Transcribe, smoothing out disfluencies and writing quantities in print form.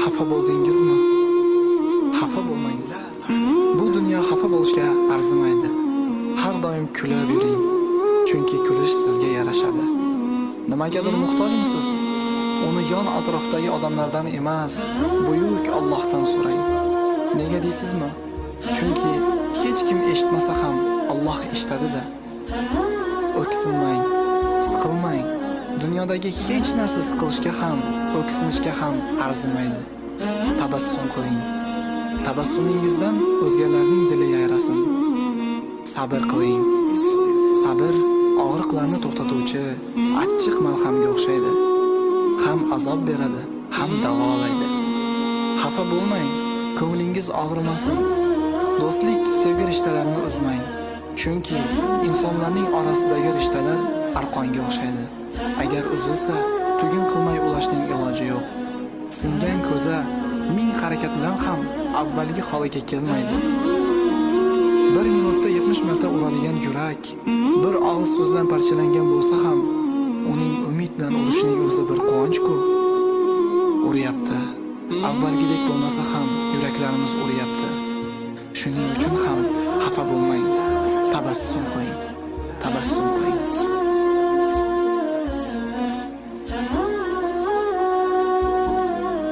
Xafa bo'ldingizmi? Xafa bo'lmang. Bu dunyo xafa bo'lishga arzimaydi. Har doim kulib yuring, chunki kulish sizga yarashadi. Nimagadir muhtojmisiz? Uni yon atrofdagi odamlardan emas, buyuk Allohdan so'rang. Nega deysizmi? Chunki hech kim eshitmasa ham Alloh eshitadi-da. O'ksinmang, siqilmang. Dunyodagi hech narsa siqilishga ham, o'ksinishga ham arzimaydi. Tabassum qiling. Tabassumingizdan o'zgalarning dili yayrasin. Sabr qiling. Sabr og'riqlarni to'xtatuvchi achchiq malhamga o'xshaydi. Ham azob beradi, ham davolaydi. Xafa bo'lmang, ko'nglingiz og'rimasin. Do'stlik, sevgi rishtalarini uzmang. Chunki insonlarning orasidagi rishtalar arqonga o'xshaydi. Agar uzilsa, tugun qilmay ulashning iloji yo'q. Singan ko'za ming harakat bilan ham avvalgi holiga kelmaydi. Bir minutda 70 marta uradigan yurak bir og'iz so'zdan parchalangan bo'lsa ham, uning umid bilan urishining o'zi bir quvonch-ku. Uryapti. Avvalgidek bo'lmasa ham yuraklarimiz uryapti. Shuning uchun ham xafa bo'lmang. Tabassum qiling. Tabassum